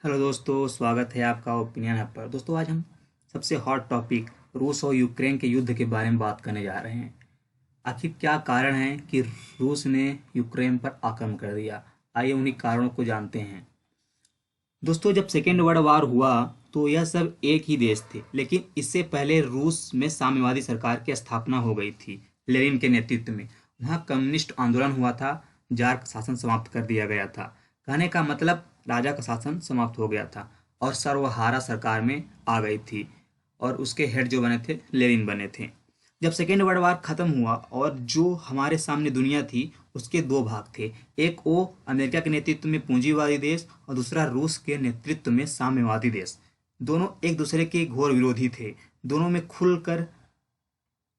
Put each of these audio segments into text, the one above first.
Hello दोस्तों, स्वागत है आपका ओपिनियन हब पर। दोस्तों, आज हम सबसे हॉट टॉपिक रूस और यूक्रेन के युद्ध के बारे में बात करने जा रहे हैं। आखिर क्या कारण है कि रूस ने यूक्रेन पर आक्रमण कर दिया? आइए उन्हीं कारणों को जानते हैं। दोस्तों, जब सेकेंड वर्ल्ड वार हुआ तो यह सब एक ही देश थे, लेकिन इससे पहले रूस में साम्यवादी सरकार की स्थापना हो गई थी लेनिन के नेतृत्व में। वहाँ कम्युनिस्ट आंदोलन हुआ था, जार का शासन समाप्त कर दिया गया था। कहने का मतलब राजा का शासन समाप्त हो गया था और सर्वहारा सरकार में आ गई थी, और उसके हेड जो बने थे लेनिन बने थे। जब सेकेंड वर्ल्ड वार खत्म हुआ और जो हमारे सामने दुनिया थी उसके दो भाग थे। एक वो अमेरिका के नेतृत्व में पूंजीवादी देश और दूसरा रूस के नेतृत्व में साम्यवादी देश। दोनों एक दूसरे के घोर विरोधी थे। दोनों में खुलकर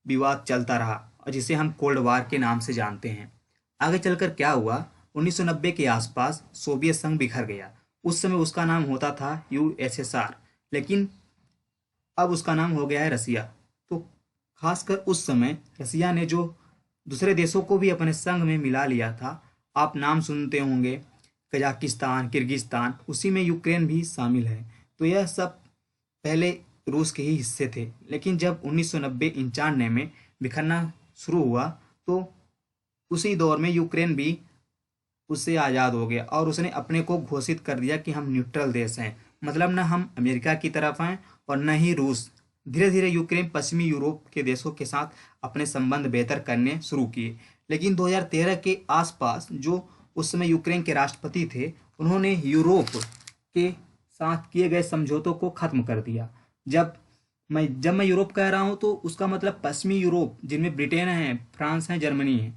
विवाद चलता रहा और जिसे हम कोल्ड वार के नाम से जानते हैं। आगे चलकर क्या हुआ? 1990 के आसपास सोवियत संघ बिखर गया। उस समय उसका नाम होता था यूएसएसआर, लेकिन अब उसका नाम हो गया है रसिया। तो खासकर उस समय रसिया ने जो दूसरे देशों को भी अपने संघ में मिला लिया था, आप नाम सुनते होंगे, कजाकिस्तान, किर्गिस्तान, उसी में यूक्रेन भी शामिल है। तो यह सब पहले रूस के ही हिस्से थे, लेकिन जब 1990-91 में बिखरना शुरू हुआ तो उसी दौर में यूक्रेन भी उससे आज़ाद हो गया और उसने अपने को घोषित कर दिया कि हम न्यूट्रल देश हैं। मतलब न हम अमेरिका की तरफ हैं और न ही रूस। धीरे धीरे यूक्रेन पश्चिमी यूरोप के देशों के साथ अपने संबंध बेहतर करने शुरू किए। लेकिन 2013 के आसपास जो उस समय यूक्रेन के राष्ट्रपति थे, उन्होंने यूरोप के साथ किए गए समझौतों को खत्म कर दिया। जब मैं यूरोप कह रहा हूँ तो उसका मतलब पश्चिमी यूरोप, जिनमें ब्रिटेन है, फ्रांस है, जर्मनी है।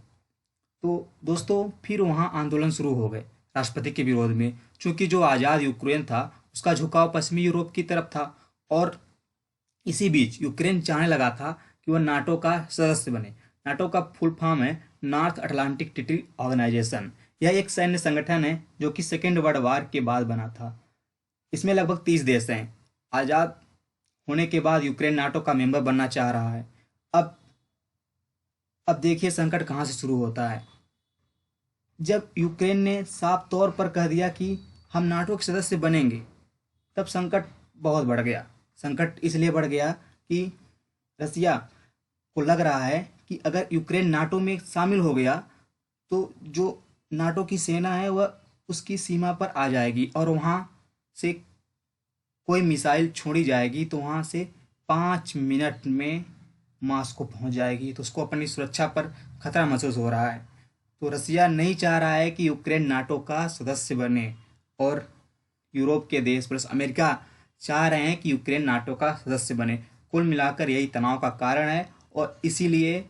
तो दोस्तों, फिर वहाँ आंदोलन शुरू हो गए राष्ट्रपति के विरोध में, क्योंकि जो आज़ाद यूक्रेन था उसका झुकाव पश्चिमी यूरोप की तरफ था। और इसी बीच यूक्रेन चाहने लगा था कि वह नाटो का सदस्य बने। नाटो का फुल फॉर्म है नॉर्थ अटलांटिक ट्रीटी ऑर्गेनाइजेशन। यह एक सैन्य संगठन है जो कि सेकेंड वर्ल्ड वार के बाद बना था। इसमें लगभग 30 देश हैं। आज़ाद होने के बाद यूक्रेन नाटो का मेंबर बनना चाह रहा है। अब अब देखिए संकट कहाँ से शुरू होता है। जब यूक्रेन ने साफ तौर पर कह दिया कि हम नाटो के सदस्य बनेंगे, तब संकट बहुत बढ़ गया। संकट इसलिए बढ़ गया कि रसिया को लग रहा है कि अगर यूक्रेन नाटो में शामिल हो गया तो जो नाटो की सेना है वह उसकी सीमा पर आ जाएगी और वहाँ से कोई मिसाइल छोड़ी जाएगी तो वहाँ से 5 मिनट में मॉस्को पहुँच जाएगी। तो उसको अपनी सुरक्षा पर खतरा महसूस हो रहा है। तो रसिया नहीं चाह रहा है कि यूक्रेन नाटो का सदस्य बने, और यूरोप के देश प्लस अमेरिका चाह रहे हैं कि यूक्रेन नाटो का सदस्य बने। कुल मिलाकर यही तनाव का कारण है और इसीलिए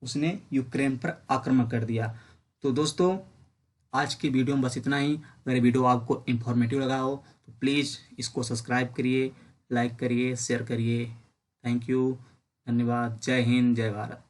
उसने यूक्रेन पर आक्रमण कर दिया। तो दोस्तों, आज की वीडियो में बस इतना ही। अगर ये वीडियो आपको इन्फॉर्मेटिव लगा हो तो प्लीज़ इसको सब्सक्राइब करिए, लाइक करिए, शेयर करिए। थैंक यू, धन्यवाद। जय हिंद, जय भारत।